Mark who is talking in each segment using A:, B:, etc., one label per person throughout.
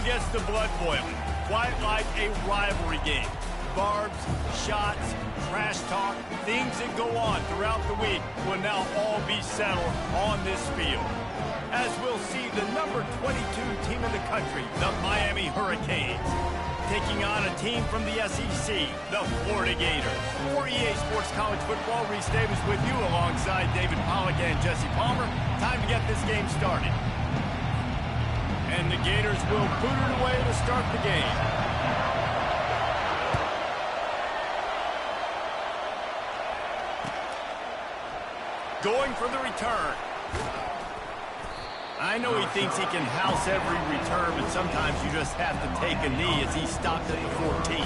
A: gets the blood boiling, quite like a rivalry game. Barbs, shots, trash talk, things that go on throughout the week will now all be settled on this field. As we'll see the number 22 team in the country, the Miami Hurricanes, taking on a team from the SEC, the Florida Gators. For EA Sports College Football, Reese Davis with you alongside David Pollack and Jesse Palmer. Time to get this game started. And the Gators will boot it away to start the game. Going for the return. I know he thinks he can house every return, but sometimes you just have to take a knee as he stopped at the 14.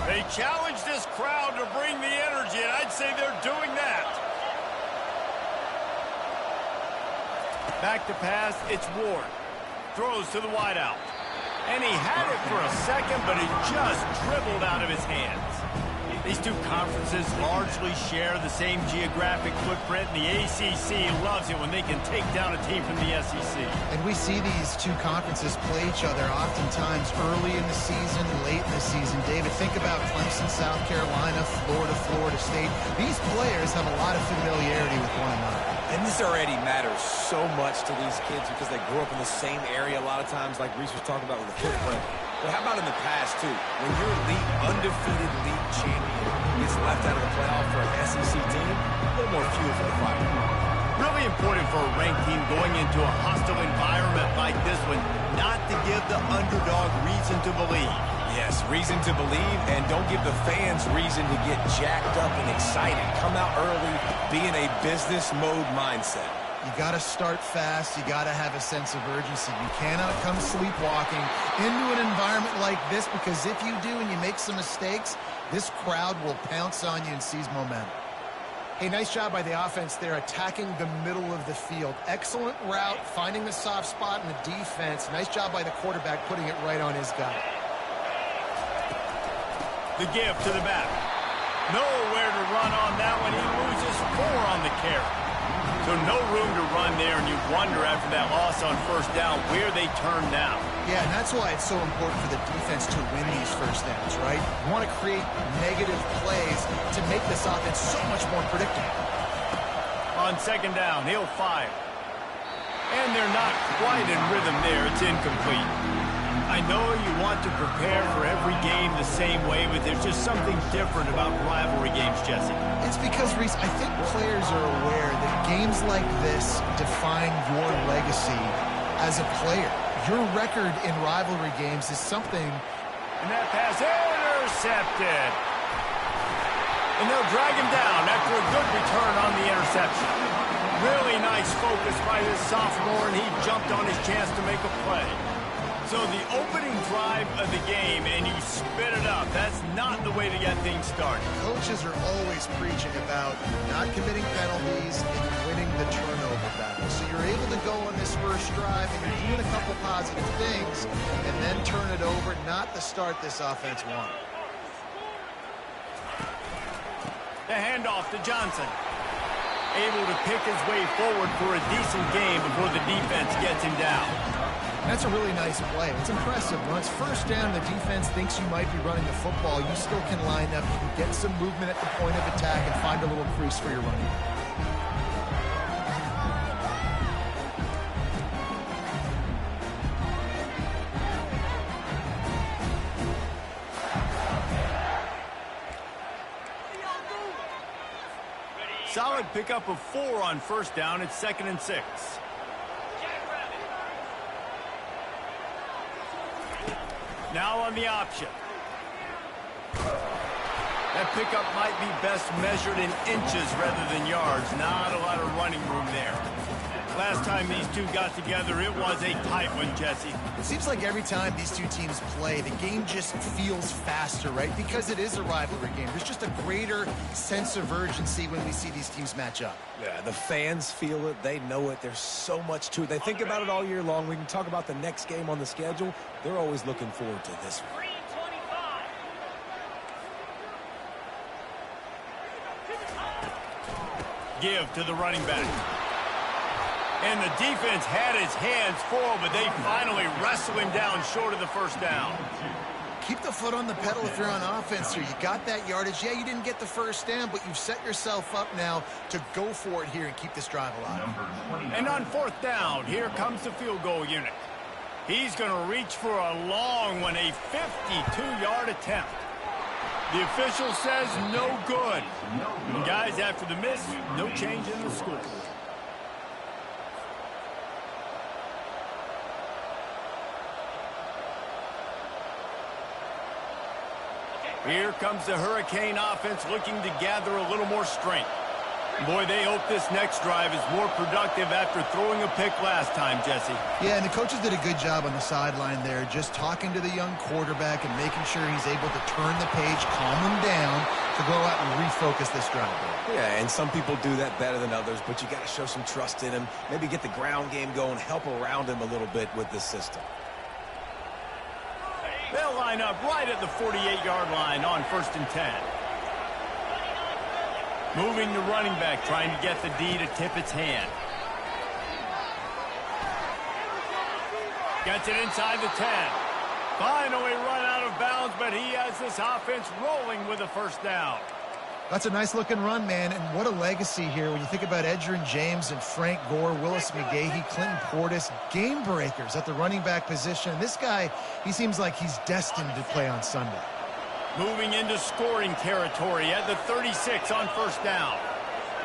A: They challenge this crowd to bring the energy, and I'd say they're doing that. Back to pass, it's Ward. Throws to the wideout. And he had it for a second, but it just dribbled out of his hands. These two conferences largely share the same geographic footprint, and the ACC loves it when they can take down a team from the SEC.
B: And we see these two conferences play each other oftentimes early in the season, late in the season. David, think about Clemson, South Carolina, Florida, Florida State. These players have a lot of familiarity with one another.
C: And this already matters so much to these kids because they grew up in the same area a lot of times, like Reese was talking about with the footprint. But how about in the past, too? When your undefeated league champion gets left out of the playoff for an SEC team, a little more fuel for the fire.
A: Really important for a ranked team going into a hostile environment like this one, not to give the underdog reason to believe.
C: Yes, reason to believe, and don't give the fans reason to get jacked up and excited. Come out early, be in a business mode mindset.
B: You got to start fast. You got to have a sense of urgency. You cannot come sleepwalking into an environment like this, because if you do and you make some mistakes, this crowd will pounce on you and seize momentum. Hey, nice job by the offense there, attacking the middle of the field. Excellent route, finding the soft spot in the defense. Nice job by the quarterback putting it right on his guy.
A: The give to the back. Nowhere to run on that one. He loses 4 on the carry. So no room to run there, and you wonder after that loss on first down where they turn now.
B: Yeah, and that's why it's so important for the defense to win these first downs, right? You want to create negative plays to make this offense so much more predictable.
A: On second down, he'll fire. And they're not quite in rhythm there. It's incomplete. I know you want to prepare for every game the same way, but there's just something different about rivalry games, Jesse.
B: It's because, Reese, I think players are aware that games like this define your legacy as a player. Your record in rivalry games is something.
A: And that pass intercepted. And they'll drag him down after a good return on the interception. Really nice focus by this sophomore, and he jumped on his chance to make a play. So the opening drive of the game, and you spit it up. That's not the way to get things started.
B: Coaches are always preaching about not committing penalties and winning the turnover battle. So you're able to go on this first drive, and you're doing a couple positive things, and then turn it over, not the start this offense wanted.
A: The handoff to Johnson. Able to pick his way forward for a decent game before the defense gets him down.
B: That's a really nice play. It's impressive. When it's first down, the defense thinks you might be running the football. You still can line up. You can get some movement at the point of attack and find a little crease for your running.
A: Solid pickup of 4 on first down. It's 2nd and 6. Now on the option. That pickup might be best measured in inches rather than yards. Not a lot of running room there. Last time these two got together, it was a tight one, Jesse.
B: It seems like every time these two teams play, the game just feels faster, right? Because it is a rivalry game. There's just a greater sense of urgency when we see these teams match up.
C: Yeah, the fans feel it. They know it. There's so much to it. They think about it all year long. We can talk about the next game on the schedule. They're always looking forward to this one.
A: give to the running back. And the defense had his hands full, but they finally wrestle him down short of the first down.
B: Keep the foot on the pedal if you're on offense here. You got that yardage. Yeah, you didn't get the first down, but you've set yourself up now to go for it here and keep this drive alive.
A: And on fourth down, here comes the field goal unit. He's going to reach for a long one, a 52-yard attempt. The official says no good. And guys, after the miss, no change in the score. Here comes the Hurricane offense looking to gather a little more strength. Boy, they hope this next drive is more productive after throwing a pick last time, Jesse.
B: Yeah, and the coaches did a good job on the sideline there, just talking to the young quarterback and making sure he's able to turn the page, calm him down, to go out and refocus this drive.
C: Yeah, and some people do that better than others, but you got to show some trust in him, maybe get the ground game going, help around him a little bit with this system.
A: They'll line up right at the 48-yard line on 1st and 10. Moving the running back, trying to get the D to tip its hand. Gets it inside the 10. Finally run out of bounds, but he has this offense rolling with a first down.
B: That's a nice-looking run, man, and what a legacy here when you think about Edgerrin James and Frank Gore, Willis McGahee, Clinton Portis, game breakers at the running back position. This guy, he seems like he's destined to play on Sunday.
A: Moving into scoring territory at the 36 on first down.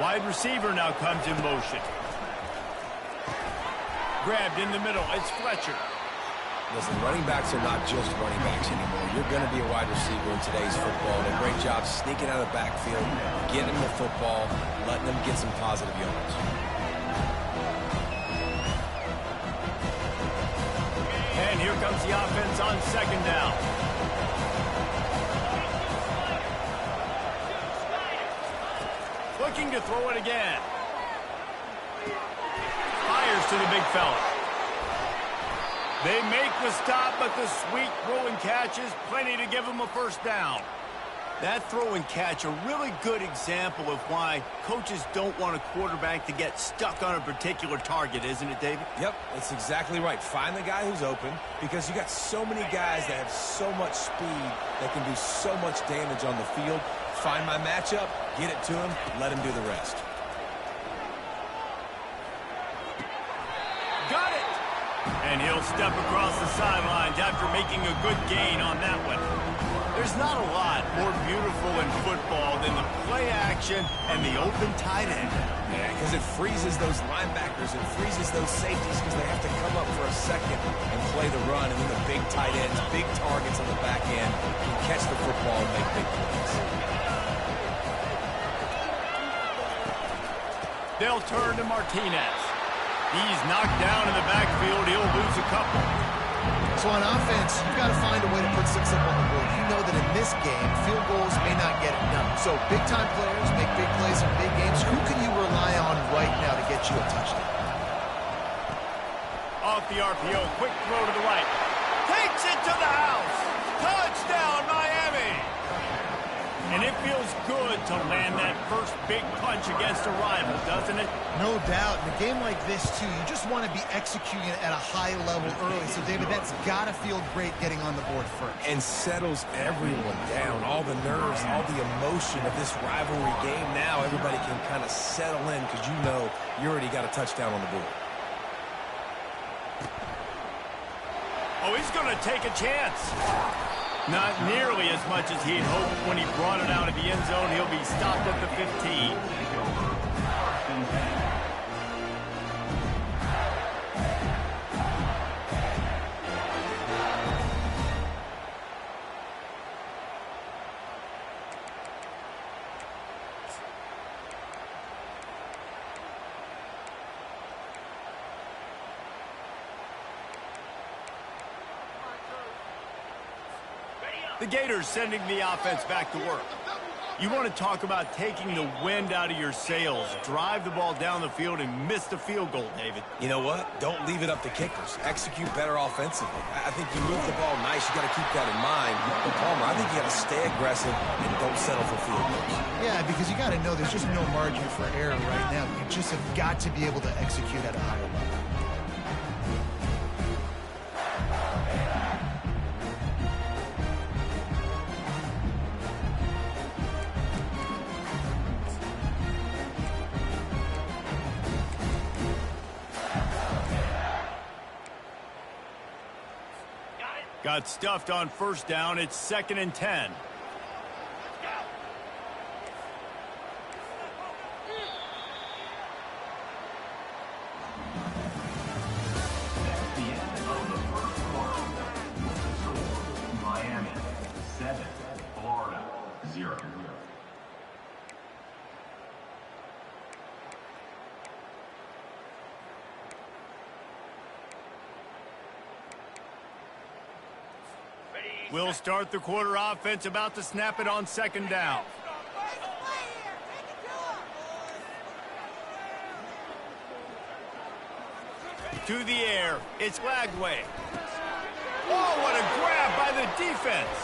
A: Wide receiver now comes in motion. Grabbed in the middle, it's Fletcher.
C: Listen, running backs are not just running backs anymore. You're going to be a wide receiver in today's football. And a great job sneaking out of the backfield, getting them the football, letting them get some positive yards.
A: And here comes the offense on second down. Looking to throw it again. Fires to the big fella. They make the stop, but the sweet throw and catch is plenty to give them a first down. That throw and catch, a really good example of why coaches don't want a quarterback to get stuck on a particular target, isn't it, David?
C: Yep, that's exactly right. Find the guy who's open, because you got so many guys that have so much speed that can do so much damage on the field. Find my matchup, get it to him, let him do the rest.
A: Got it! And he'll step across the sidelines after making a good gain on that one. There's not a lot more beautiful in football than the play action and the open tight end.
C: Yeah, because it freezes those linebackers, it freezes those safeties because they have to come up for a second and play the run, and then the big tight ends, big targets on the back end can catch the football and make big plays.
A: They'll turn to Martinez. He's knocked down in the backfield. He'll lose a couple.
B: So on offense, you've got to find a way to put 6 up on the board. You know that in this game, field goals may not get it done. So big-time players make big plays in big games. Who can you rely on right now to get you a touchdown?
A: Off the RPO, quick throw to the right. Takes it to the house. Touchdown, Miami. And it feels good to land that first big punch against a rival, doesn't it?
B: No doubt. In a game like this, too, you just want to be executing it at a high level early. So, David, that's got to feel great getting on the board first.
C: And settles everyone down. All the nerves, all the emotion of this rivalry game. Now everybody can kind of settle in because you know you already got a touchdown on the board.
A: Oh, he's going to take a chance. Not nearly as much as he'd hoped when he brought it out of the end zone. He'll be stopped at the 15. The Gators sending the offense back to work. You want to talk about taking the wind out of your sails. Drive the ball down the field and miss the field goal, David.
C: You know what? Don't leave it up to kickers. Execute better offensively. I think you move the ball nice. You got to keep that in mind. But Palmer, I think you got to stay aggressive and don't settle for field goals.
B: Yeah, because you got to know there's just no margin for error right now. You just have got to be able to execute at a higher level.
A: Got stuffed on first down. It's 2nd and 10.
D: Miami 7, Florida 0.
A: We'll start the quarter offense, about to snap it on 2nd down. To the air, it's Lagway. Oh, what a grab by the defense.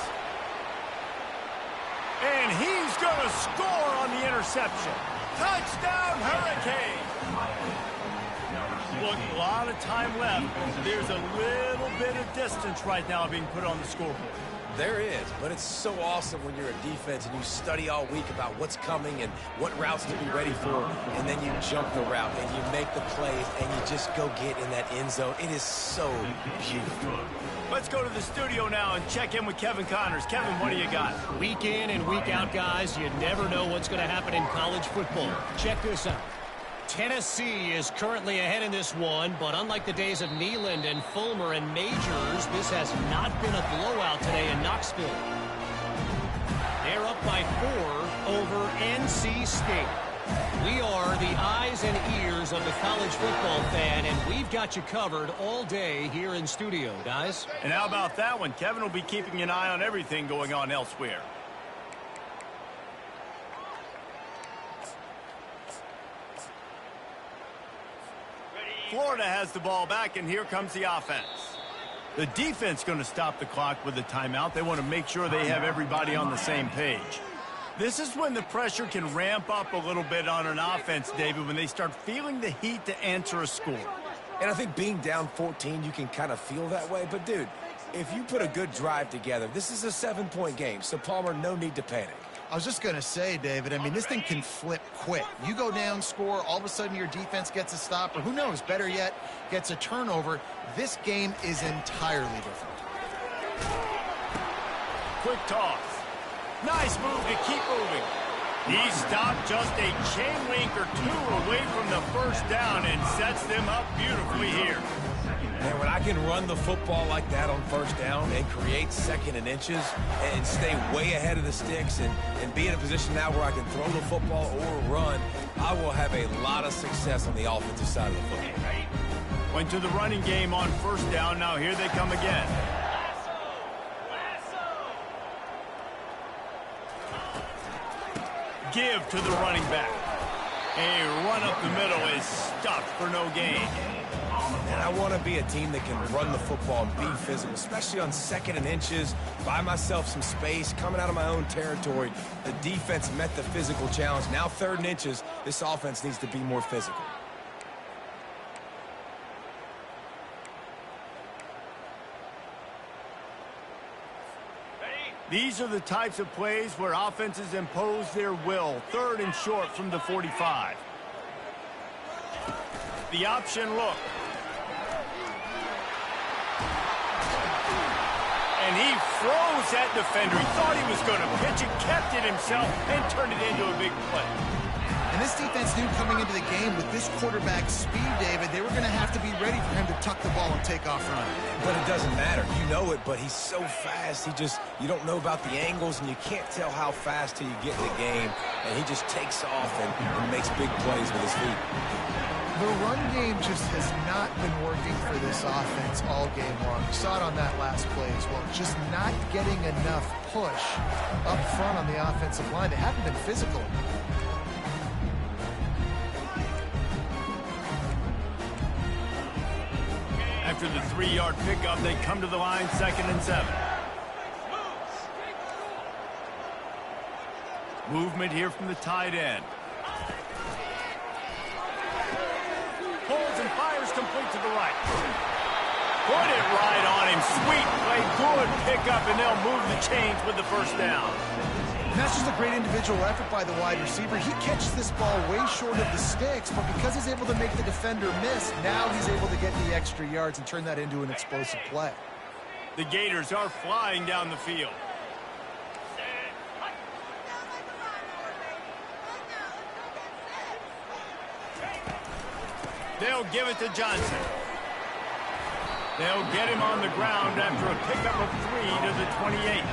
A: And he's going to score on the interception. Touchdown, Hurricane. Look, a lot of time left. There's a little bit of distance right now being put on the scoreboard.
C: There is, but it's so awesome when you're a defense and you study all week about what's coming and what routes to be ready for, and then you jump the route and you make the plays and you just go get in that end zone. It is so beautiful.
A: Let's go to the studio now and check in with Kevin Connors. Kevin, what do you got?
E: Week in and week out, guys, you never know what's going to happen in college football. Check this out. Tennessee is currently ahead in this one, but unlike the days of Neyland and Fulmer and Majors, this has not been a blowout today in Knoxville. They're up by 4 over NC State. We are the eyes and ears of the college football fan, and we've got you covered all day here in studio, guys.
A: And how about that one? Kevin will be keeping an eye on everything going on elsewhere. Florida has the ball back, and here comes the offense. The defense going to stop the clock with a timeout. They want to make sure they have everybody on the same page. This is when the pressure can ramp up a little bit on an offense, David, when they start feeling the heat to answer a score.
C: And I think being down 14, you can kind of feel that way. But, dude, if you put a good drive together, this is a 7-point game. So, Palmer, no need to panic.
B: I was just going to say, David, I mean, this thing can flip quick. You go down, score, all of a sudden your defense gets a stop, or who knows, better yet, gets a turnover. This game is entirely different.
A: Quick toss. Nice move to keep moving. He stopped just a chain link or two away from the first down and sets them up beautifully here.
C: Man, when I can run the football like that on first down and create 2nd and inches and stay way ahead of the sticks and be in a position now where I can throw the football or run, I will have a lot of success on the offensive side of the football.
A: Went to the running game on first down. Now here they come again. Give to the running back. A run up the middle is stuffed for no gain.
C: And I want to be a team that can run the football and be physical, especially on 2nd and inches, buy myself some space, coming out of my own territory. The defense met the physical challenge. Now 3rd and inches, this offense needs to be more physical.
A: These are the types of plays where offenses impose their will. 3rd and short from the 45. The option look. And he froze that defender. He thought he was going to pitch it, kept it himself, and turned it into a big play.
B: And this defense knew coming into the game with this quarterback's speed, David, they were going to have to be ready for him to tuck the ball and take off running.
C: But it doesn't matter. You know it, but he's so fast. You don't know about the angles, and you can't tell how fast till you get in the game. And he just takes off and makes big plays with his feet.
B: The run game just has not been working for this offense all game long. You saw it on that last play as well. Just not getting enough push up front on the offensive line. They haven't been physical.
A: After the 3-yard pickup, they come to the line, 2nd and 7. Movement here from the tight end. Pulls and fires complete to the right. Put it right on him. Sweet play, good pickup, and they'll move the chains with the first down.
B: And that's just a great individual effort by the wide receiver. He catches this ball way short of the sticks, but because he's able to make the defender miss, now he's able to get the extra yards and turn that into an explosive play.
A: The Gators are flying down the field. They'll give it to Johnson. They'll get him on the ground after a pickup of 3 to the 28.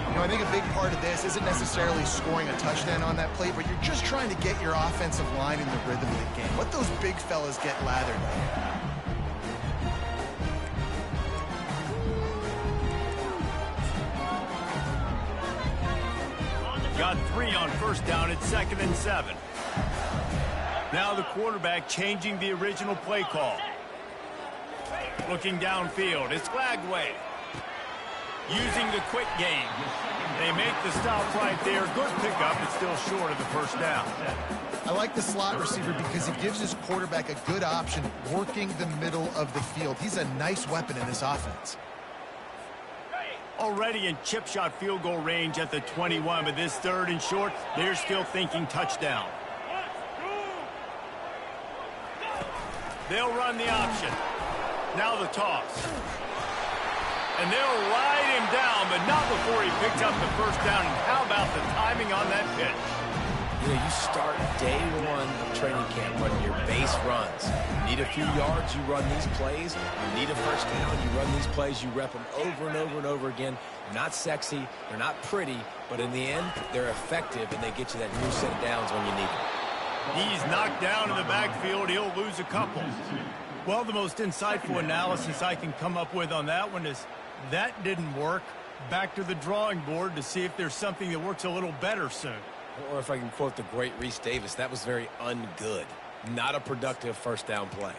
B: You know, I think a big part of this isn't necessarily scoring a touchdown on that play, but you're just trying to get your offensive line in the rhythm of the game. Let those big fellas get lathered.
A: Got 3 on first down at 2nd and 7. Now the quarterback changing the original play call. Looking downfield, it's Lagway. Using the quick game. They make the stop right there. Good pickup, but still short of the first down.
B: I like the slot receiver because he gives his quarterback a good option working the middle of the field. He's a nice weapon in this offense.
A: Already in chip shot field goal range at the 21, but this 3rd and short, they're still thinking touchdown. They'll run the option. Now the toss. And they'll ride him down, but not before he picks up the first down. And how about the timing on that pitch?
C: You know, you start day 1 of training camp running your base runs. You need a few yards, you run these plays. You need a first down, you run these plays. You rep them over and over and over again. They're not sexy, they're not pretty, but in the end, they're effective, and they get you that new set of downs when you need them.
A: He's knocked down in the backfield. He'll lose a couple. Well, the most insightful analysis I can come up with on that one is that didn't work. Back to the drawing board to see if there's something that works a little better soon.
C: Or if I can quote the great Reese Davis, that was very ungood. Not a productive first down play.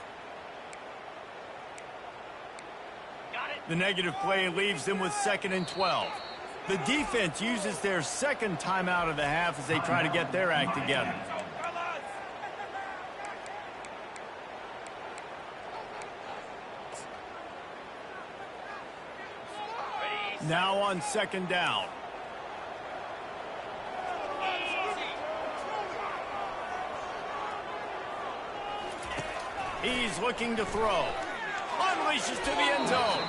A: The negative play leaves them with 2nd and 12. The defense uses their 2nd timeout of the half as they try to get their act together. Now on 2nd down. He's looking to throw. Unleashes to the end zone.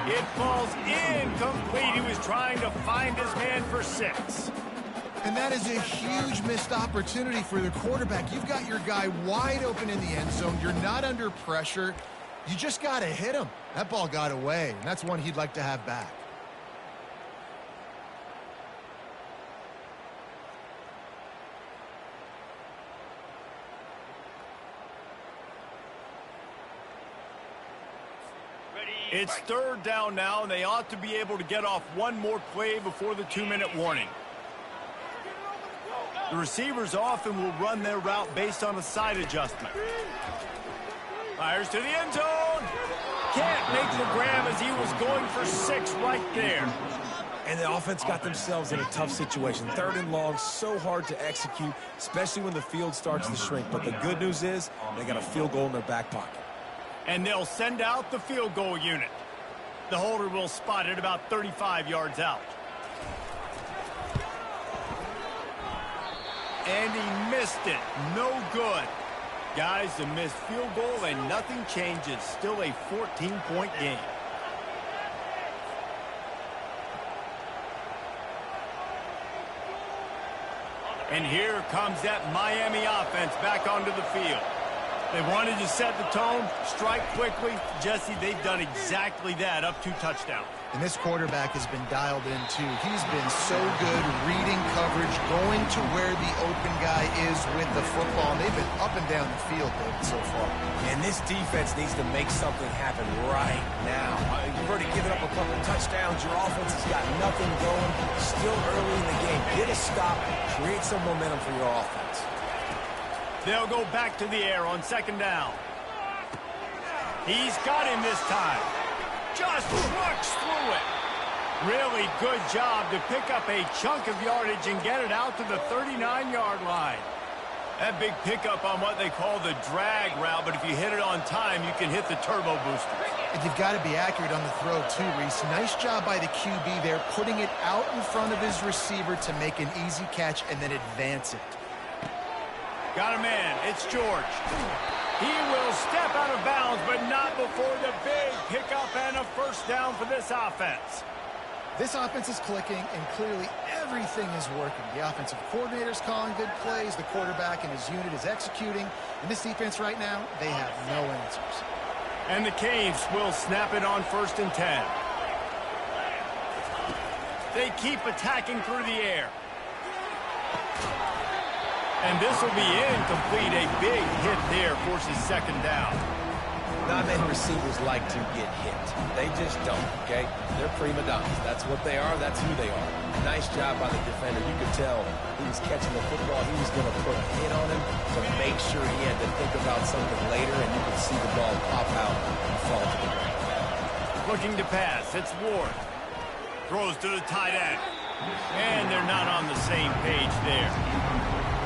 A: It falls incomplete. He was trying to find his man for 6.
B: And that is a huge missed opportunity for the quarterback. You've got your guy wide open in the end zone. You're not under pressure. You just got to hit him. That ball got away, and that's one he'd like to have back.
A: It's 3rd down now, and they ought to be able to get off one more play before the 2-minute warning. The receivers often will run their route based on a side adjustment. Fires to the end zone. Can't make the grab as he was going for 6 right there.
C: And the offense got themselves in a tough situation. 3rd and long, so hard to execute, especially when the field starts to shrink. But the good news is they got a field goal in their back pocket.
A: And they'll send out the field goal unit. The holder will spot it about 35 yards out. And he missed it. No good. Guys, a missed field goal and nothing changes. Still a 14-point game. And here comes that Miami offense back onto the field. They wanted to set the tone, strike quickly. Jesse, they've done exactly that, up 2 touchdowns.
B: And this quarterback has been dialed in, too. He's been so good reading coverage, going to where the open guy is with the football. And they've been up and down the field, David, so far.
C: And this defense needs to make something happen right now. You've already given up a couple touchdowns. Your offense has got nothing going. Still early in the game. Get a stop. Create some momentum for your offense.
A: They'll go back to the air on 2nd down. He's got him this time. Just trucks through it. Really good job to pick up a chunk of yardage and get it out to the 39-yard line. That big pickup on what they call the drag route, but if you hit it on time, you can hit the turbo booster.
B: And you've got to be accurate on the throw, too, Reese. Nice job by the QB there, putting it out in front of his receiver to make an easy catch and then advance it.
A: Got a man. It's George. He will step out of bounds, but not before the big pickup and a 1st down for this offense.
B: This offense is clicking, and clearly everything is working. The offensive coordinator's calling good plays. The quarterback and his unit is executing. And this defense right now, they have no answers.
A: And the Canes will snap it on 1st and 10. They keep attacking through the air. And this will be incomplete. A big hit there forces 2nd down.
C: Not many receivers like to get hit. They just don't, okay? They're prima donnas. That's what they are. That's who they are. Nice job by the defender. You could tell he was catching the football. He was going to put a hit on him to make sure he had to think about something later, and you could see the ball pop out and fall to the ground.
A: Looking to pass. It's Ward. Throws to the tight end. And they're not on the same page there.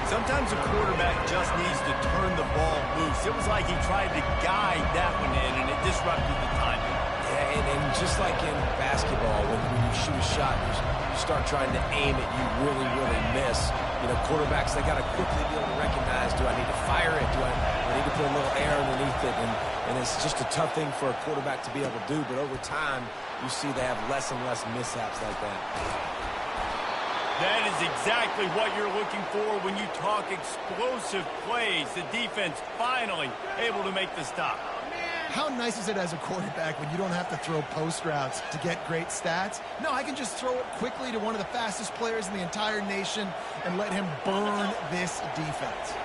A: Sometimes a quarterback just needs to turn the ball loose. It was like he tried to guide that one in, and it disrupted the timing.
C: Yeah, and just like in basketball, when you shoot a shot, you start trying to aim it, you really, really miss. You know, quarterbacks, they got to quickly be able to recognize, do I need to fire it? Do I need to put a little air underneath it? And it's just a tough thing for a quarterback to be able to do. But over time, you see they have less and less mishaps like that.
A: That is exactly what you're looking for when you talk explosive plays. The defense finally able to make the stop.
B: How nice is it as a quarterback when you don't have to throw post routes to get great stats? No, I can just throw it quickly to one of the fastest players in the entire nation and let him burn this defense.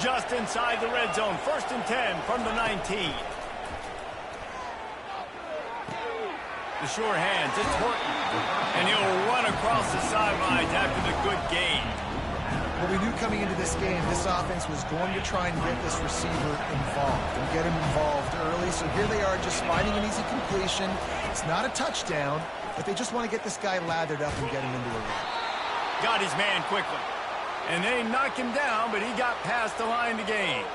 A: Just inside the red zone, 1st and 10 from the 19. The sure hands, it's Horton. And he'll run across the sidelines after the good gain.
B: Well, we knew coming into this game, this offense was going to try and get this receiver involved and get him involved early. So here they are just finding an easy completion. It's not a touchdown, but they just want to get this guy lathered up and get him into a run.
A: Got his man quickly. And they knock him down, but he got past the line to gain.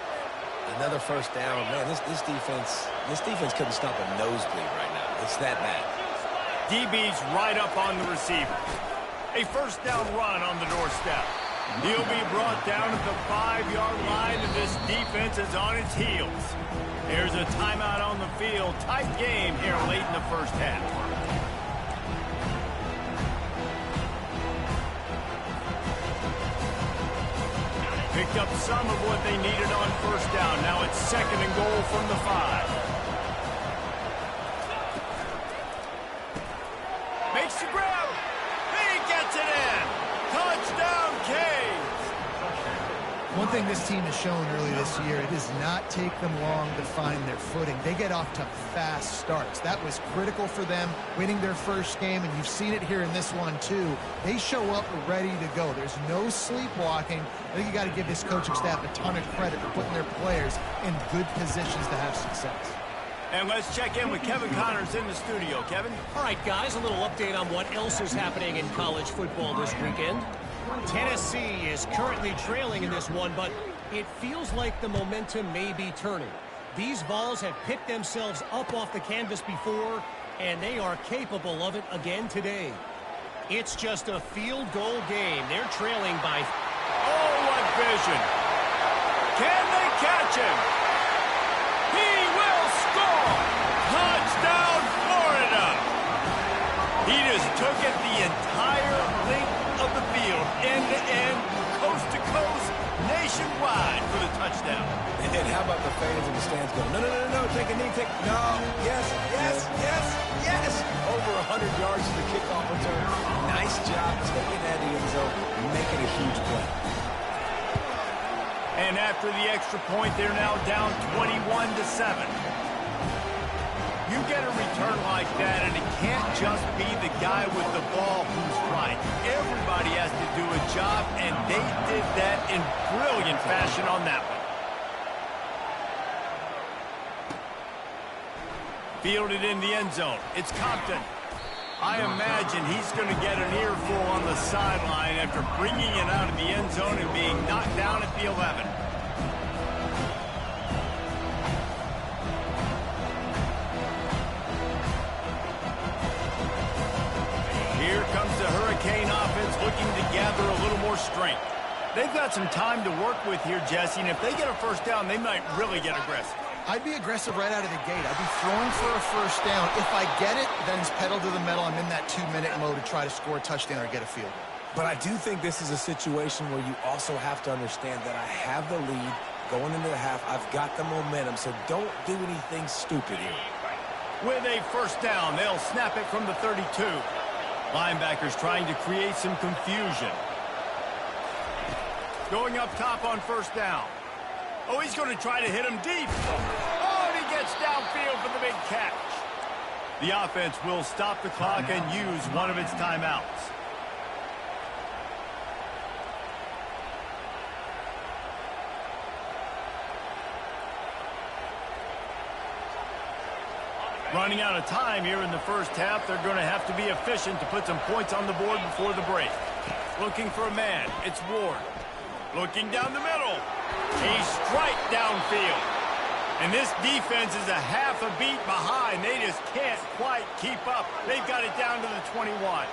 C: Another 1st down. Man, this defense couldn't stop a nosebleed right now. It's that bad.
A: DB's right up on the receiver. A 1st down run on the doorstep. He'll be brought down at the 5-yard line, and this defense is on its heels. There's a timeout on the field. Tight game here late in the 1st half. Picked up some of what they needed on 1st down. Now it's 2nd and goal from the 5. Makes the grab. He gets it in. Touchdown, Canes.
B: One thing this team has shown early this year, it does not take them long to find their footing. They get off to fast starts. That was critical for them, winning their 1st game, and you've seen it here in this one, too. They show up ready to go. There's no sleepwalking. I think you got to give this coaching staff a ton of credit for putting their players in good positions to have success.
A: And let's check in with Kevin Connors in the studio. Kevin?
E: All right, guys, a little update on what else is happening in college football this weekend. Tennessee is currently trailing in this one, but it feels like the momentum may be turning. These Vols have picked themselves up off the canvas before, and they are capable of it again today. It's just a field goal game. They're trailing by...
A: Oh, what vision. Can they catch him? He will score! Touchdown, Florida! He just took it the entire length of the field, end to end, coast to coast, nationwide for the touchdown.
C: And how about the fans in the stands going, no, no, no, no, take a knee, no, yes, yes, yes, yes. Over 100 yards to the kickoff return. Nice job taking that in the end zone, making a huge play.
A: And after the extra point, they're now down 21-7. You get a return like that, and it can't just be the guy with the ball who's right. Everybody has to do a job, and they did that in brilliant fashion on that one. Fielded in the end zone. It's Compton. I imagine he's going to get an earful on the sideline after bringing it out of the end zone and being knocked down at the 11. Here comes the Hurricane offense looking to gather a little more strength. They've got some time to work with here, Jesse, and if they get a first down, they might really get aggressive.
B: I'd be aggressive right out of the gate. I'd be throwing for a first down. If I get it, then it's pedal to the metal. I'm in that 2-minute mode to try to score a touchdown or get a field goal.
C: But I do think this is a situation where you also have to understand that I have the lead going into the half. I've got the momentum, so don't do anything stupid here.
A: With a first down, they'll snap it from the 32. Linebackers trying to create some confusion. Going up top on first down. Oh, he's going to try to hit him deep. Oh, and he gets downfield for the big catch. The offense will stop the clock and use one of its timeouts. Running out of time here in the first half. They're going to have to be efficient to put some points on the board before the break. Looking for a man. It's Ward. Looking down the middle. A strike downfield. And this defense is a half a beat behind. They just can't quite keep up. They've got it down to the 21.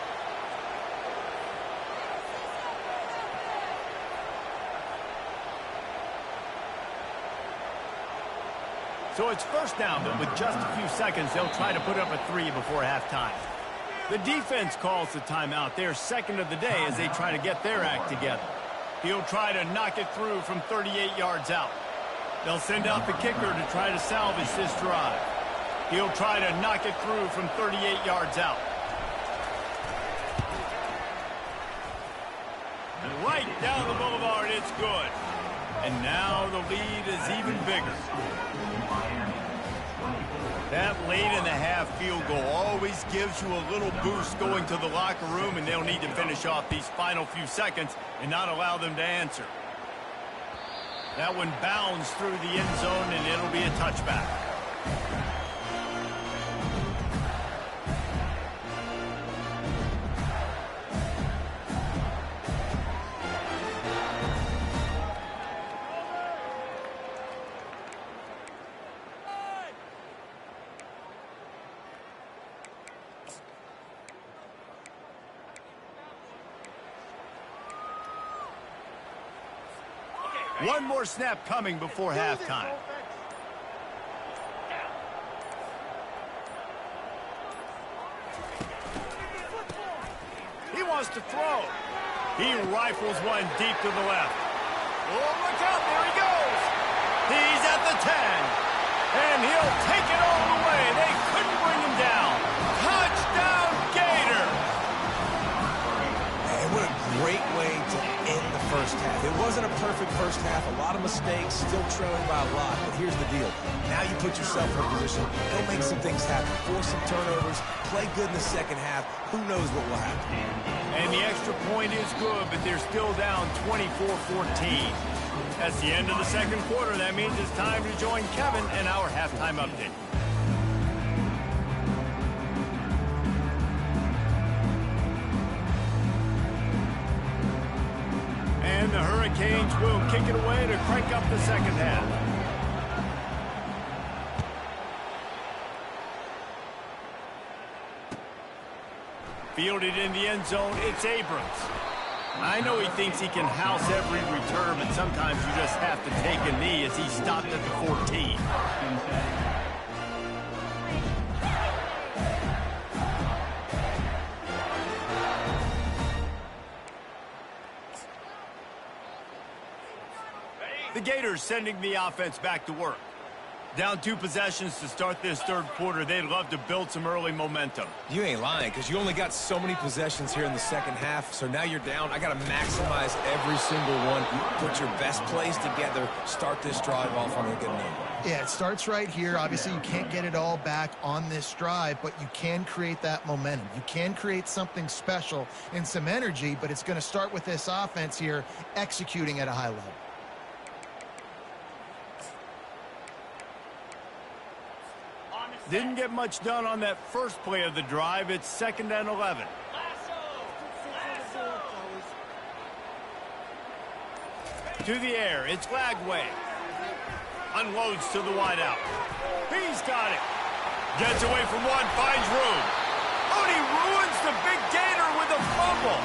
A: So it's first down, but with just a few seconds, they'll try to put up a 3 before halftime. The defense calls the timeout. They're second of the day as they try to get their act together. He'll try to knock it through from 38 yards out. They'll send out the kicker to try to salvage this drive. He'll try to knock it through from 38 yards out. Right down the boulevard, it's good. And now the lead is even bigger. That late in the half field goal always gives you a little boost going to the locker room, and they'll need to finish off these final few seconds and not allow them to answer. That one bounds through the end zone, and it'll be a touchback. One more snap coming before halftime. He wants to throw. He rifles one deep to the left. Oh, look out, there he goes. He's at the 10. And he'll take it all the way. They couldn't bring him down. Touchdown, Gator.
C: Man, what a great way to end the first half. It wasn't a perfect first half. A lot of mistakes, still trailing by a lot. But here's the deal. Now you put yourself in a position. They'll make some things happen. Force some turnovers. Play good in the second half. Who knows what will happen.
A: And the extra point is good, but they're still down 24-14. That's the end of the second quarter. That means it's time to join Kevin in our halftime update. And the Hurricanes will kick it away to crank up the second half. Fielded in the end zone, it's Abrams. I know he thinks he can house every return, but sometimes you just have to take a knee as he stopped at the 14. The Gators sending the offense back to work. Down 2 possessions to start this third quarter. They'd love to build some early momentum.
C: You ain't lying, because you only got so many possessions here in the second half, so now you're down. I got to maximize every single one. Put your best plays together. Start this drive off on a good note.
B: Yeah, it starts right here. Obviously, you can't get it all back on this drive, but you can create that momentum. You can create something special and some energy, but it's going to start with this offense here executing at a high level.
A: Didn't get much done on that first play of the drive. It's 2nd and 11. To the air, it's Lagway. Unloads to the wideout. He's got it. Gets away from one, finds room. Oh, and he ruins the big Gator with a fumble.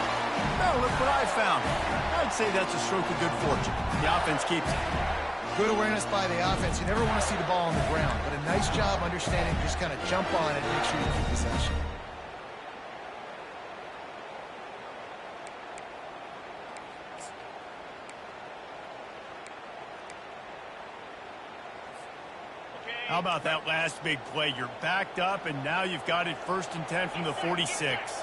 A: Now, look what I found. I'd say that's a stroke of good fortune. The offense keeps it.
B: Good awareness by the offense. You never want to see the ball on the ground, but a nice job understanding to just kind of jump on it and make sure you keep possession.
A: How about that last big play? You're backed up, and now you've got it 1st and 10 from the 46.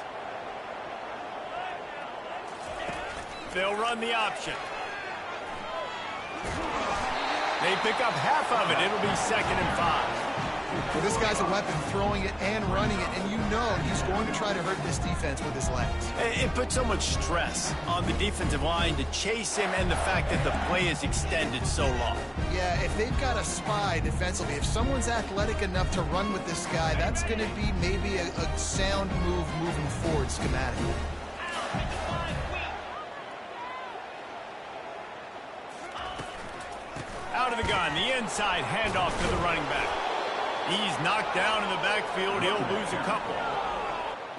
A: They'll run the option. They pick up half of it. It'll be 2nd and 5.
B: Well, this guy's a weapon, throwing it and running it, and you know he's going to try to hurt this defense with his legs.
A: It puts so much stress on the defensive line to chase him, and the fact that the play is extended so long.
B: Yeah, if they've got a spy defensively, if someone's athletic enough to run with this guy, that's going to be maybe a sound move moving forward schematically.
A: Out of the gun, the inside handoff to the running back. He's knocked down in the backfield. He'll lose a couple.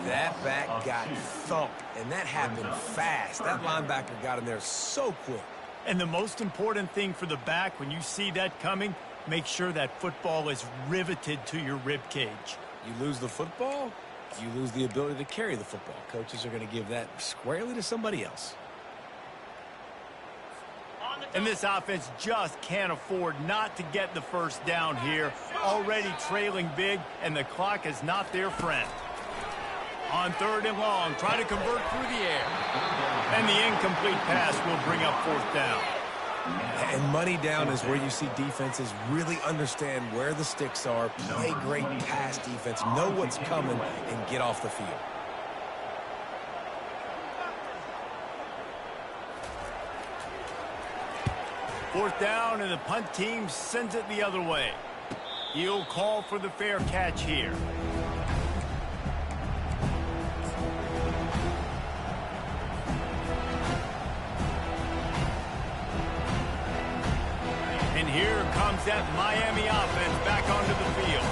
C: That back got thumped, and that happened fast. That linebacker got in there so quick.
A: And the most important thing for the back, when you see that coming, make sure that football is riveted to your rib cage.
C: You lose the football, you lose the ability to carry the football. Coaches are going to give that squarely to somebody else.
A: And this offense just can't afford not to get the first down here. Already trailing big, and the clock is not their friend. On 3rd and long, try to convert through the air. And the incomplete pass will bring up 4th down.
C: And money down is where you see defenses really understand where the sticks are, play great pass defense, know what's coming, and get off the field.
A: Fourth down, and the punt team sends it the other way. He'll call for the fair catch here. And here comes that Miami offense back onto the field.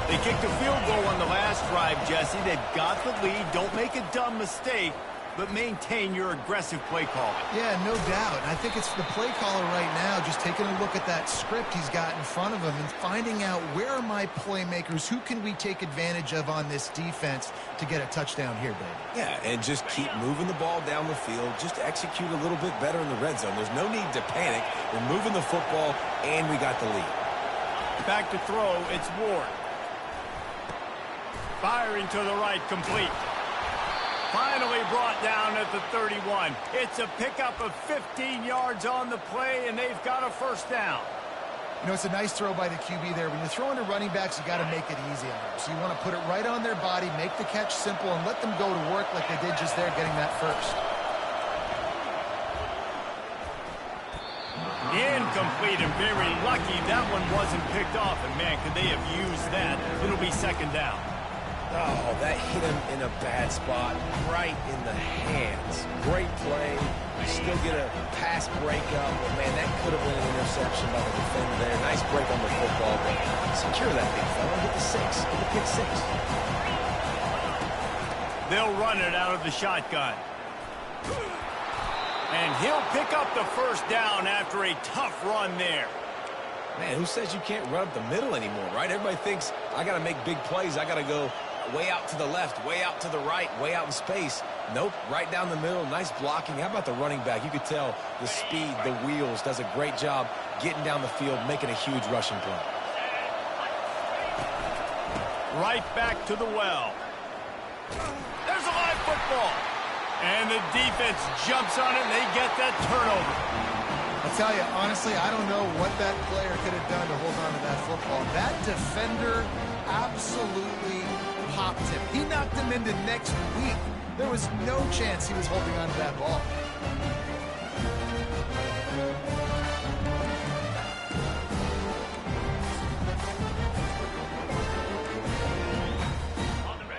A: They kicked a field goal on the last drive, Jesse. They've got the lead. Don't make a dumb mistake, but maintain your aggressive play calling.
B: Yeah, no doubt. And I think it's the play caller right now just taking a look at that script he's got in front of him and finding out where are my playmakers, who can we take advantage of on this defense to get a touchdown here, baby.
C: Yeah, and just keep moving the ball down the field. Just execute a little bit better in the red zone. There's no need to panic. We're moving the football, and we got the lead.
A: Back to throw, it's Ward. Firing to the right, complete. Finally brought down at the 31. It's a pickup of 15 yards on the play, and they've got a first down.
B: You know, it's a nice throw by the QB there. When you're throwing to running backs, you got to make it easy on them. So you want to put it right on their body, make the catch simple, and let them go to work like they did just there, getting that first.
A: Incomplete, and very lucky that one wasn't picked off. And, man, could they have used that? It'll be 2nd down.
C: Oh, that hit him in a bad spot, right in the hands. Great play. Still get a pass breakup. But, man, that could have been an interception by the defender there. Nice break on the football, but secure that big fella. Get the 6. Get the pick 6.
A: They'll run it out of the shotgun. And he'll pick up the first down after a tough run there.
C: Man, who says you can't run up the middle anymore, right? Everybody thinks I got to make big plays. I got to go way out to the left, way out to the right, way out in space. Nope, right down the middle. Nice blocking. How about the running back? You could tell the speed, the wheels, does a great job getting down the field, making a huge rushing play.
A: Right back to the well. There's a live football. And the defense jumps on it, and they get that turnover.
B: I'll tell you, honestly, I don't know what that player could have done to hold on to that football. That defender absolutely popped him. He knocked him into next week. There was no chance he was holding on to that ball.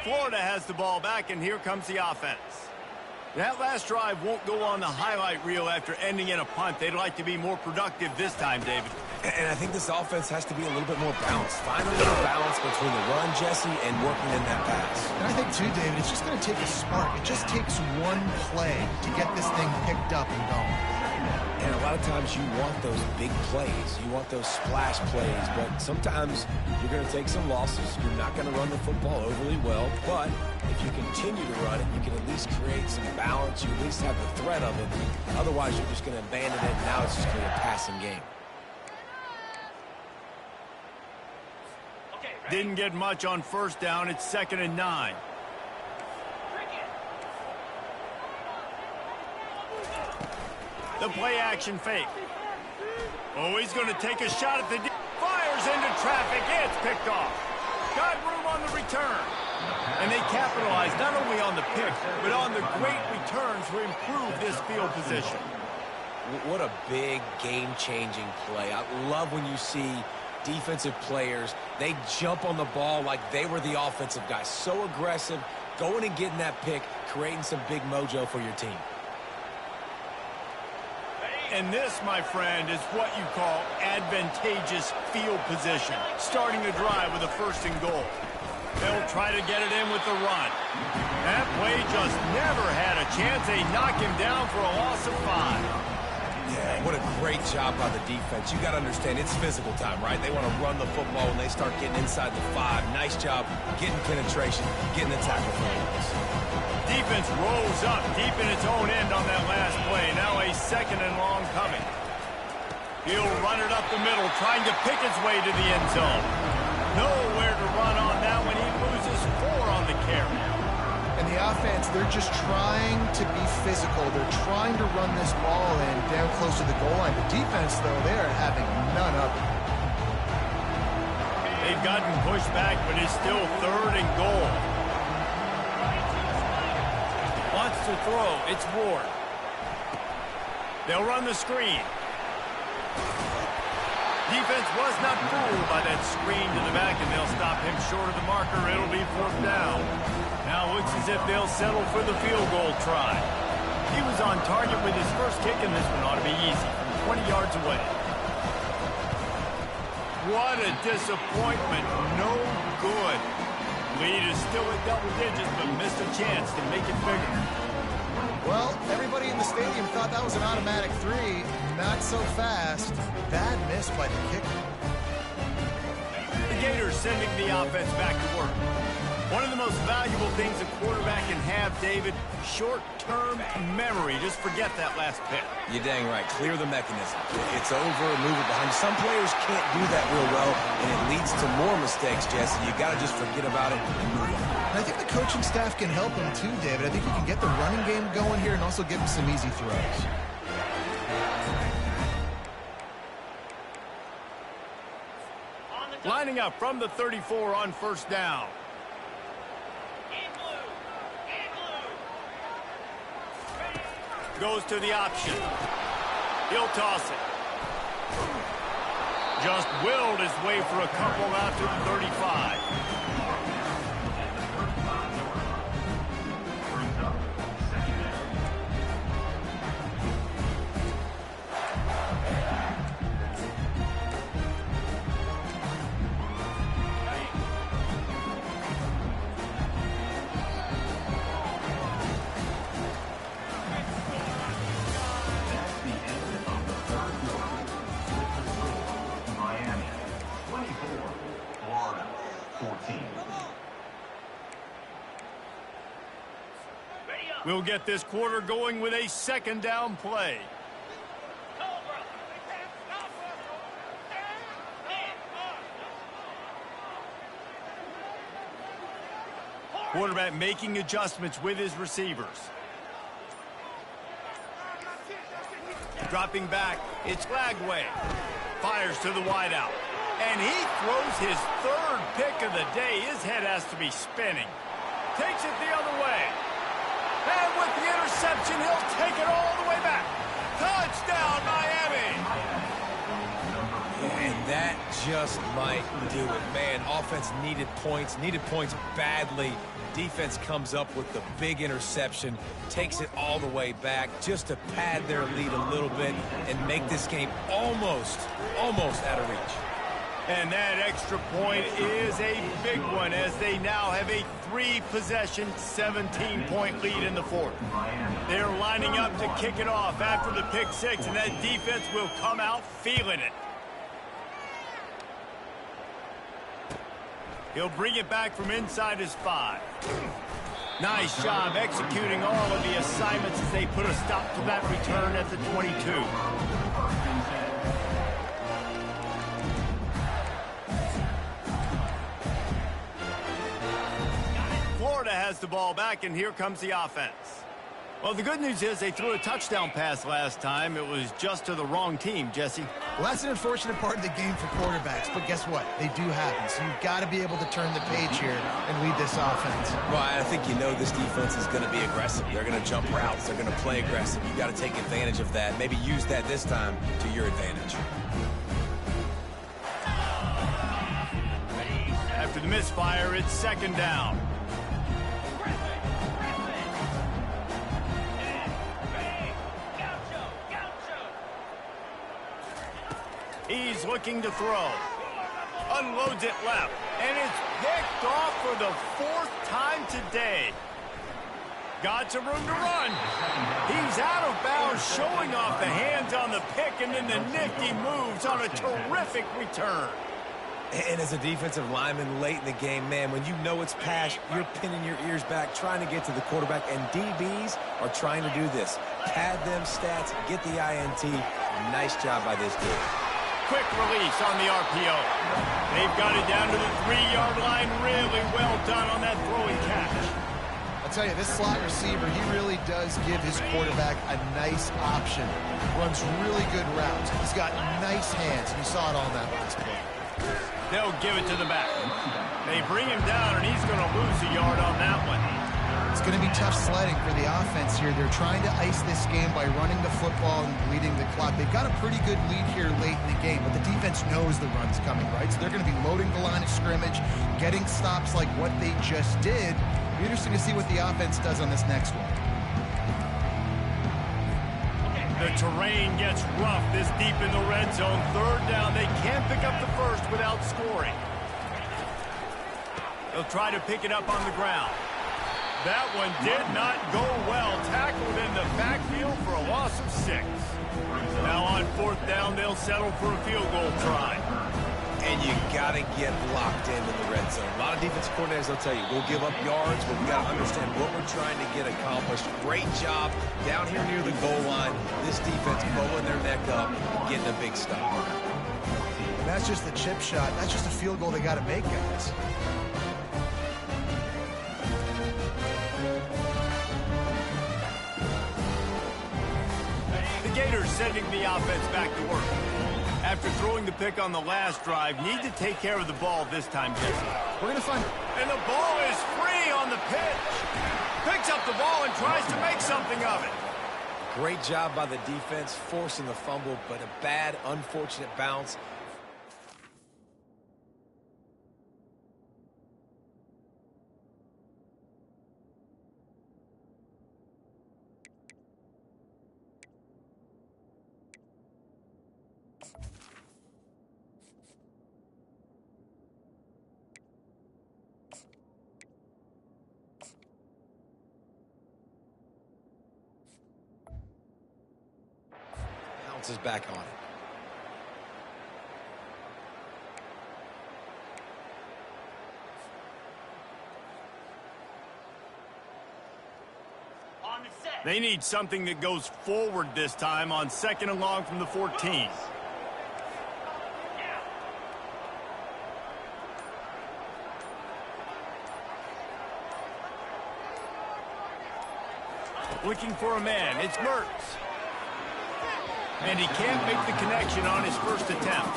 A: Florida has the ball back, and here comes the offense. That last drive won't go on the highlight reel after ending in a punt. They'd like to be more productive this time, David.
C: And I think this offense has to be a little bit more balanced. Find a little balance between the run, Jesse, and working in that pass.
B: And I think, too, David, it's just going to take a spark. It just takes one play to get this thing picked up and going.
C: And a lot of times you want those big plays. You want those splash plays. But sometimes you're going to take some losses. You're not going to run the football overly well. But if you continue to run it, you can at least create some balance. You at least have the threat of it. Otherwise, you're just going to abandon it. And now it's just going to be a passing game.
A: Didn't get much on first down. It's 2nd and 9. The play action fake. Oh, he's going to take a shot at the... Fires into traffic. It's picked off. Got room on the return. And they capitalize not only on the pick, but on the great returns to improve this field position.
C: What a big game-changing play. I love when you see defensive players, they jump on the ball like they were the offensive guy. So aggressive, going and getting that pick, creating some big mojo for your team.
A: And this, my friend, is what you call advantageous field position. Starting the drive with a 1st and goal. They'll try to get it in with the run. That play just never had a chance. They knock him down for a loss of 5.
C: Yeah, what a great job by the defense. You got to understand, it's physical time, right? They want to run the football when they start getting inside the 5. Nice job getting penetration, getting the tackle for the loss.
A: Defense rolls up deep in its own end on that last play. Now a 2nd and long coming. He'll run it up the middle, trying to pick its way to the end zone. Nowhere to run on that when he loses 4 on the carry.
B: And the offense, they're just trying to be physical. They're trying to run this ball in down close to the goal line. The defense, though, they're having none of it.
A: They've gotten pushed back, but it's still 3rd and goal. Wants to throw. It's Ward. They'll run the screen. Defense was not fooled by that screen to the back, and they'll stop him short of the marker. It'll be 4th down. Now looks as if they'll settle for the field goal try. He was on target with his first kick, and this one ought to be easy from 20 yards away. What a disappointment. No good. Lead is still at double digits, but missed a chance to make it bigger.
B: Well, everybody in the stadium thought that was an automatic 3. Not so fast. Bad miss by the kicker.
A: The Gators sending the offense back to work. One of the most valuable things a quarterback can have, David, short-term memory. Just forget that last pick.
C: You're dang right. Clear the mechanism. It's over, move it behind. Some players can't do that real well, and it leads to more mistakes, Jesse. You got to just forget about it and move on.
B: And I think the coaching staff can help him too, David. I think he can get the running game going here and also give him some easy throws.
A: Lining up from the 34 on 1st down. Goes to the option. He'll toss it. Just willed his way for a couple out to the 35.
D: Miami, 24, Florida, 14.
A: We'll get this quarter going with a second down play. Quarterback making adjustments with his receivers. Dropping back, it's Lagway. Fires to the wideout. And he throws his third pick of the day. His head has to be spinning. Takes it the other way. And with the interception, he'll take it all the way back. Touchdown, Miami!
C: And that just might do it. Man, offense needed points badly. Defense comes up with the big interception, takes it all the way back just to pad their lead a little bit and make this game almost out of reach.
A: And that extra point is a big one as they now have a 3-possession, 17-point lead in the fourth. They're lining up to kick it off after the pick six, and that defense will come out feeling it. He'll bring it back from inside his 5. Nice job executing all of the assignments as they put a stop to that return at the 22. Florida has the ball back, and here comes the offense. Well, the good news is they threw a touchdown pass last time. It was just to the wrong team, Jesse.
B: Well, that's an unfortunate part of the game for quarterbacks, but guess what? They do happen, so you've got to be able to turn the page here and lead this offense.
C: Well, I think you know this defense is going to be aggressive. They're going to jump routes. They're going to play aggressive. You've got to take advantage of that. Maybe use that this time to your advantage.
A: After the misfire, it's second down. He's looking to throw. Unloads it left. And it's picked off for the 4th time today. Got some room to run. He's out of bounds, showing off the hands on the pick, and then the nifty moves on a terrific return.
C: And as a defensive lineman late in the game, man, when you know it's pass, you're pinning your ears back, trying to get to the quarterback, and DBs are trying to do this. Pad them stats, get the INT. Nice job by this dude.
A: Quick release on the RPO. They've got it down to the 3-yard line. Really well done on that throwing catch.
B: I'll tell you, this slot receiver, he really does give his quarterback a nice option. Runs really good routes. He's got nice hands. You saw it on that last play.
A: They'll give it to the back. They bring him down, and he's going to lose a yard on that one.
B: It's going to be tough sledding for the offense here. They're trying to ice this game by running the football and bleeding the clock. They've got a pretty good lead here late in the game, but the defense knows the run's coming, right? So they're going to be loading the line of scrimmage, getting stops like what they just did. It'll be interesting to see what the offense does on this next one.
A: The terrain gets rough this deep in the red zone. Third down, they can't pick up the first without scoring. They'll try to pick it up on the ground. That one did not go well. Tackled in the backfield for a loss of 6. Now on 4th down, they'll settle for a field goal try.
C: And you got to get locked into the red zone. A lot of defensive coordinators, they'll tell you, we'll give up yards, but we got to understand what we're trying to get accomplished. Great job down here near the goal line. This defense bowling their neck up, getting a big stop.
B: And that's just the chip shot. That's just a field goal they got to make, guys.
A: The Gators sending the offense back to work. After throwing the pick on the last drive, need to take care of the ball this time, Jesse.
B: We're going to find...
A: And the ball is free on the pitch. Picks up the ball and tries to make something of it.
C: Great job by the defense, forcing the fumble, but a bad, unfortunate bounce. Is back on it.
A: They need something that goes forward this time on 2nd and long from the 14. Looking for a man. It's Mertz. And he can't make the connection on his first attempt.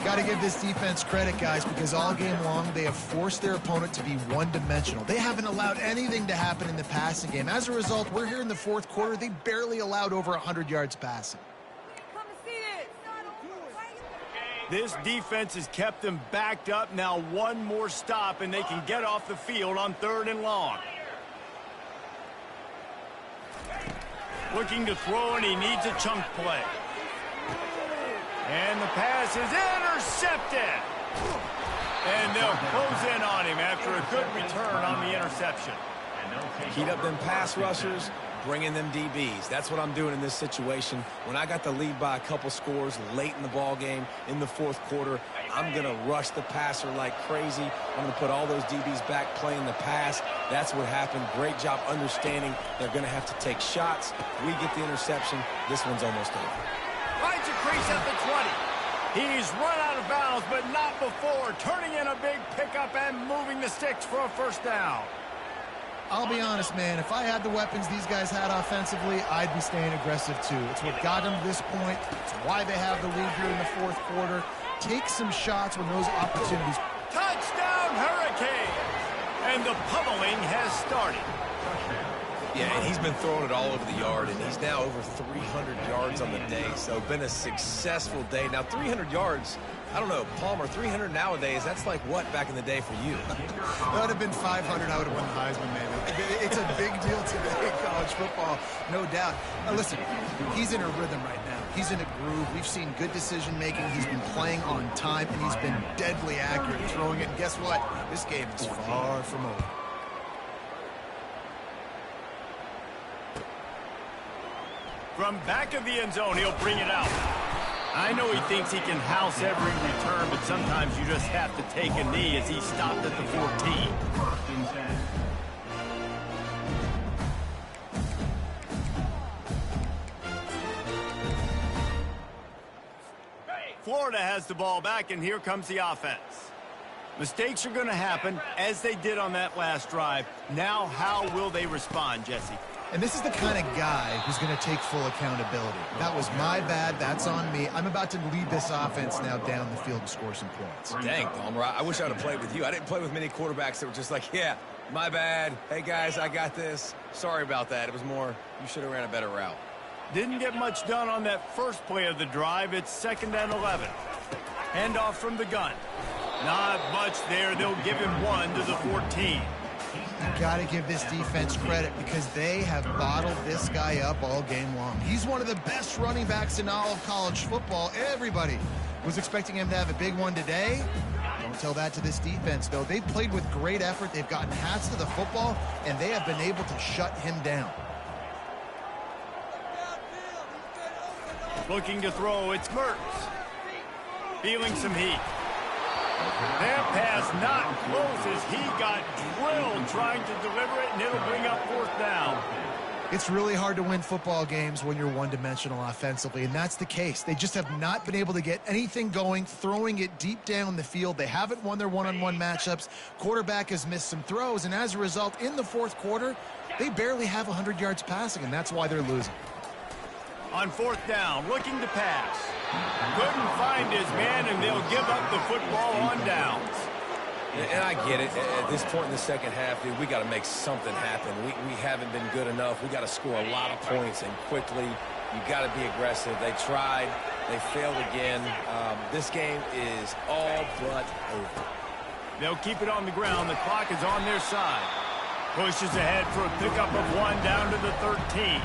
B: Got to give this defense credit, guys, because all game long they have forced their opponent to be one-dimensional. They haven't allowed anything to happen in the passing game. As a result, we're here in the 4th quarter. They barely allowed over 100 yards passing.
A: This defense has kept them backed up. Now one more stop, and they can get off the field on 3rd and long. Looking to throw, and he needs a chunk play. And the pass is intercepted. And they'll close in on him after a good return on the interception.
C: Heat up them pass rushers, bring in them DBs. That's what I'm doing in this situation. When I got the lead by a couple scores late in the ball game in the 4th quarter, I'm going to rush the passer like crazy. I'm going to put all those DBs back playing the pass. That's what happened. Great job understanding they're going to have to take shots. We get the interception. This one's almost over.
A: Finds a crease at the 20. He's run out of bounds, but not before turning in a big pickup and moving the sticks for a first down.
B: I'll be honest, man, if I had the weapons these guys had offensively, I'd be staying aggressive too. It's what got them to this point. It's why they have the lead here in the 4th quarter. Take some shots when those opportunities.
A: Touchdown, Hurricane! And the pummeling has started.
C: Yeah, and he's been throwing it all over the yard, and he's now over 300 yards on the day, so been a successful day. Now, 300 yards, I don't know, Palmer, 300 nowadays, that's like what back in the day for you?
B: That would have been 500. I would have won the Heisman, man. It's a big deal today in college football, no doubt. Now, listen, he's in a rhythm right now. He's in a groove. We've seen good decision-making. He's been playing on time, and he's been deadly accurate throwing it. And guess what? This game is far from over.
A: From back of the end zone, he'll bring it out. I know he thinks he can house every return, but sometimes you just have to take a knee as he stopped at the 14. Florida has the ball back, and here comes the offense. Mistakes are going to happen, as they did on that last drive. Now, how will they respond, Jesse?
B: And this is the kind of guy who's going to take full accountability. That was my bad. That's on me. I'm about to lead this offense now down the field and score some points.
C: Dang, Palmer, I wish I would have played with you. I didn't play with many quarterbacks that were just like, yeah, my bad. Hey, guys, I got this. Sorry about that. It was more, you should have ran a better route.
A: Didn't get much done on that first play of the drive. It's 2nd and 11. Handoff from the gun. Not much there. They'll give him one to the 14.
B: You got to give this defense credit because they have bottled this guy up all game long. He's one of the best running backs in all of college football. Everybody was expecting him to have a big one today. Don't tell that to this defense, though. They played with great effort. They've gotten hats to the football, and they have been able to shut him down.
A: Looking to throw, it's Mertz. Feeling some heat. That pass not close as he got drilled trying to deliver it, and it'll bring up 4th down.
B: It's really hard to win football games when you're one-dimensional offensively, and that's the case. They just have not been able to get anything going, throwing it deep down the field. They haven't won their one-on-one matchups. Quarterback has missed some throws, and as a result, in the 4th quarter, they barely have 100 yards passing, and that's why they're losing.
A: On 4th down, looking to pass. Couldn't find his man, and they'll give up the football on downs.
C: And I get it. At this point in the second half, dude, we got to make something happen. We haven't been good enough. We got to score a lot of points, and quickly. You got to be aggressive. They tried. They failed again. This game is all but over.
A: They'll keep it on the ground. The clock is on their side. Pushes ahead for a pickup of one down to the 13.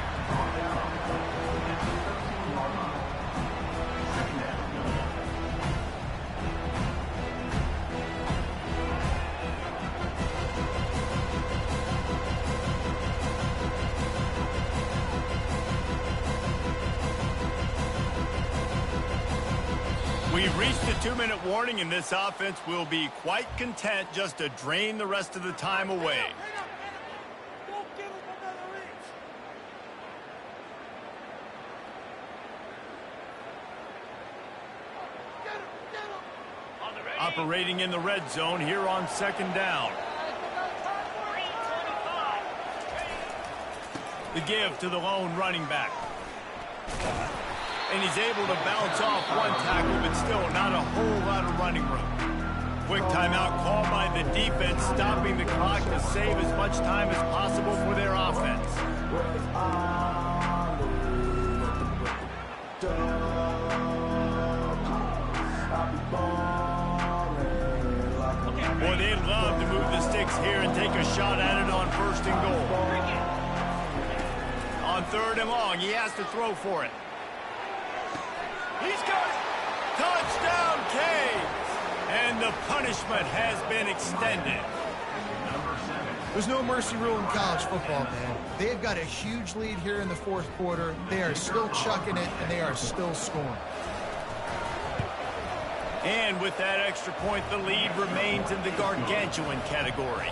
A: We've reached a 2-minute warning, and this offense will be quite content just to drain the rest of the time away. operating in the red zone here on second down. The give to the lone running back. And he's able to bounce off one tackle, but still not a whole lot of running room. Quick timeout called by the defense, stopping the clock to save as much time as possible for their offense. Boy, they'd love to move the sticks here and take a shot at it on 1st and goal. On 3rd and long, he has to throw for it. He's got it. Touchdown, Canes. And the punishment has been extended.
B: There's no mercy rule in college football, man. They've got a huge lead here in the 4th quarter. They are still chucking it, and they are still scoring.
A: And with that extra point, the lead remains in the gargantuan category.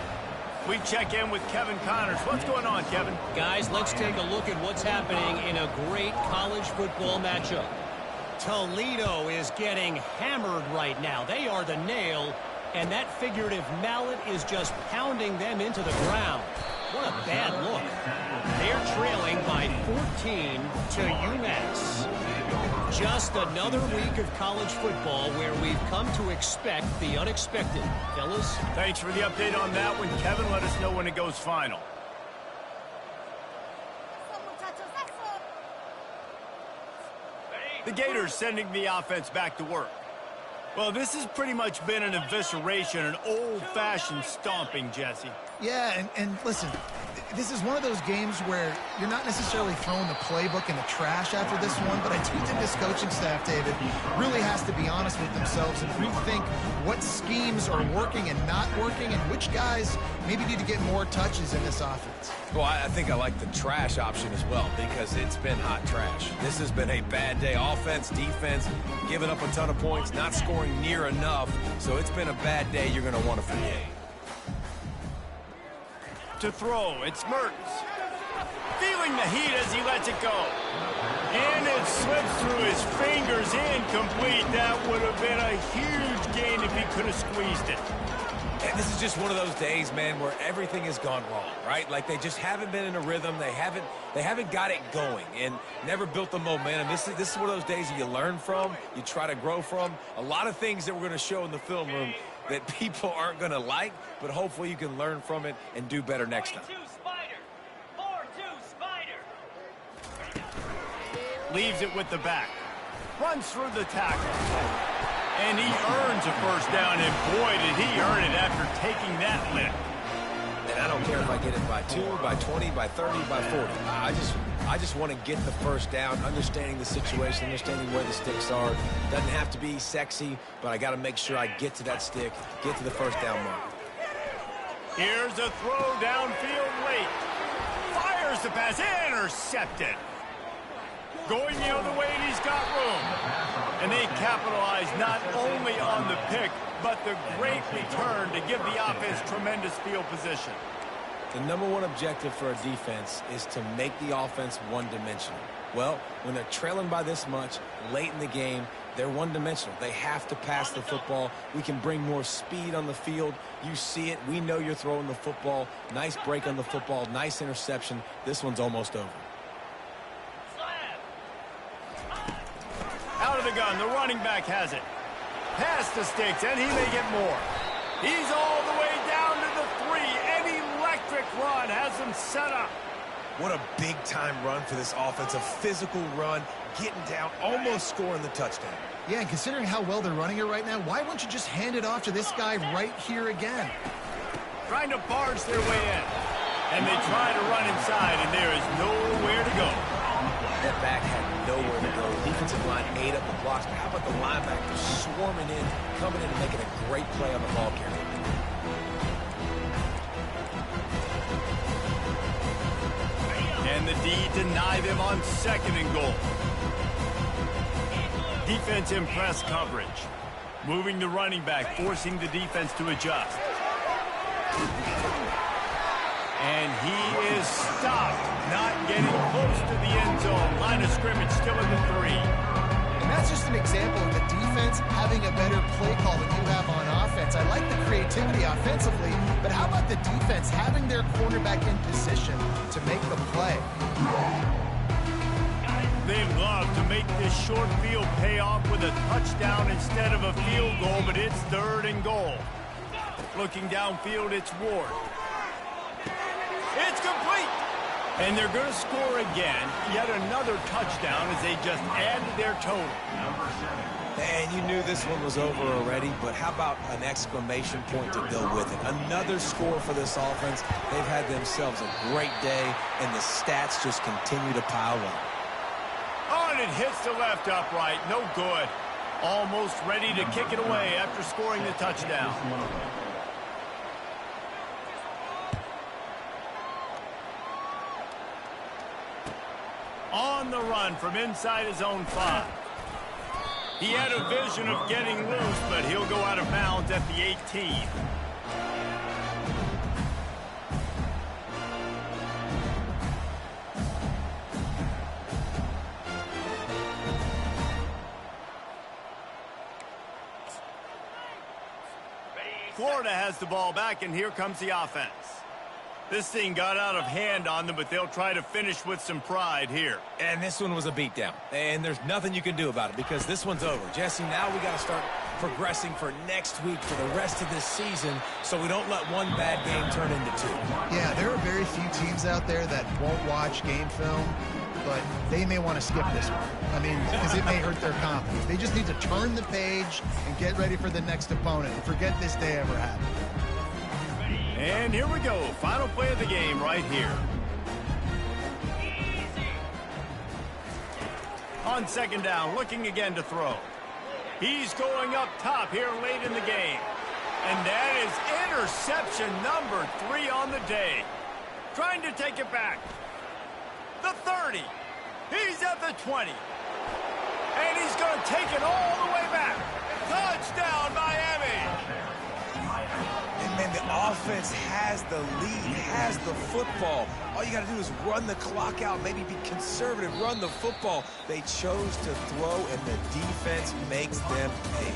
A: We check in with Kevin Connors. What's going on, Kevin?
E: Guys, let's take a look at what's happening in a great college football matchup. Toledo is getting hammered right now. They are the nail, and that figurative mallet is just pounding them into the ground. What a bad look. They're trailing by 14 to UMass. Just another week of college football where we've come to expect the unexpected. Fellas?
A: Thanks for the update on that one, Kevin. Let us know when it goes final. The Gators sending the offense back to work. Well, this has pretty much been an evisceration, an old-fashioned stomping, Jesse.
B: Yeah, and listen, this is one of those games where you're not necessarily throwing the playbook in the trash after this one, but I do think this coaching staff, David, really has to be honest with themselves and rethink what schemes are working and not working and which guys maybe need to get more touches in this offense.
C: Well, I think I like the trash option as well because it's been hot trash. This has been a bad day. Offense, defense, giving up a ton of points, not scoring near enough. So it's been a bad day you're going to want to forget.
A: To throw, it's Mertens. Feeling the heat as he lets it go. And it slips through his fingers, incomplete. That would have been a huge gain if he could have squeezed it.
C: And this is just one of those days, man, where everything has gone wrong, right? Like they just haven't been in a rhythm. They haven't got it going and never built the momentum. This is one of those days that you learn from, you try to grow from. A lot of things that we're going to show in the film room that people aren't going to like, but hopefully you can learn from it and do better next time.
A: 4-2 Spider. Leaves it with the back. Runs through the tackle. And he earns a first down, and boy, did he earn it after taking that lift.
C: And I don't care if I get it by 2, by 20, by 30, by 40. I just want to get the first down, understanding the situation, understanding where the sticks are. Doesn't have to be sexy, but I got to make sure I get to that stick, get to the first down mark.
A: Here's a throw downfield late. Fires the pass, intercepted. Going the other way, and he's got room. And they capitalize not only on the pick, but the great return to give the offense tremendous field position.
C: The number one objective for a defense is to make the offense one-dimensional. Well, when they're trailing by this much late in the game, they're one-dimensional. They have to pass the football. We can bring more speed on the field. You see it. We know you're throwing the football. Nice break on the football. Nice interception. This one's almost over.
A: Out of the gun, the running back has it. Past the sticks, and he may get more. He's all the way down to the 3. An electric run has him set up.
C: What a big-time run for this offense. A physical run, getting down, almost scoring the touchdown.
B: Yeah, and considering how well they're running it right now, why won't you just hand it off to this guy right here again?
A: Trying to barge their way in. And they try to run inside, and there is nowhere to go.
C: That back had nowhere to go. The defensive line ate up the blocks. But how about the linebackers swarming in, coming in and making a great play on the ball carrier?
A: And the D deny them on 2nd and goal. Defense in press coverage. Moving the running back, forcing the defense to adjust. And he is stopped, not getting close to the end zone. Line of scrimmage still in the 3.
B: That's just an example of the defense having a better play call than you have on offense. I like the creativity offensively, but how about the defense having their cornerback in position to make the play?
A: They love to make this short field pay off with a touchdown instead of a field goal, but it's 3rd and goal. Looking downfield, it's Ward. It's complete. And they're going to score again. Yet another touchdown as they just added their total.
C: And you knew this one was over already, but how about an exclamation point to go with it? Another score for this offense. They've had themselves a great day, and the stats just continue to pile up.
A: Oh, and it hits the left upright. No good. Almost ready to kick it away after scoring the touchdown. On the run from inside his own 5. He had a vision of getting loose, but he'll go out of bounds at the 18. Florida has the ball back, and here comes the offense. This thing got out of hand on them, but they'll try to finish with some pride here.
C: And this one was a beatdown. And there's nothing you can do about it because this one's over. Jesse, now we got to start progressing for next week for the rest of this season so we don't let one bad game turn into 2.
B: Yeah, there are very few teams out there that won't watch game film, but they may want to skip this one. I mean, because it may hurt their confidence. They just need to turn the page and get ready for the next opponent and forget this day ever happened.
A: And here we go. Final play of the game right here. On 2nd down, looking again to throw. He's going up top here late in the game. And that is interception number 3 on the day. Trying to take it back. The 30. He's at the 20. And he's going to take it all the way back. Touchdown, Miami.
C: And, man, the offense has the lead, has the football. All you got to do is run the clock out, maybe be conservative, run the football. They chose to throw, and the defense makes them pay.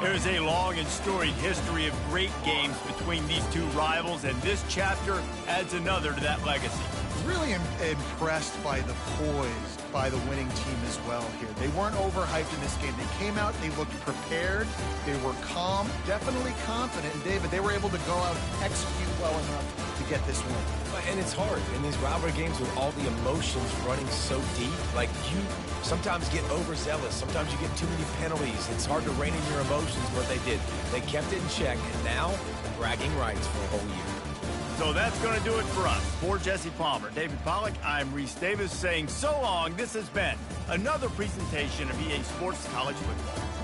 A: There's a long and storied history of great games between these two rivals, and this chapter adds another to that legacy.
B: Really impressed by the poise by the winning team as well here. They weren't overhyped in this game. They came out, they looked prepared, they were calm, definitely confident. And David, they were able to go out and execute well enough to get this win.
C: And it's hard in these rivalry games with all the emotions running so deep. Like, you sometimes get overzealous. Sometimes you get too many penalties. It's hard to rein in your emotions, but they did. They kept it in check, and now bragging rights for a whole year.
A: So that's going to do it for us. For Jesse Palmer, David Pollack, I'm Reese Davis saying so long. This has been another presentation of EA Sports College Football.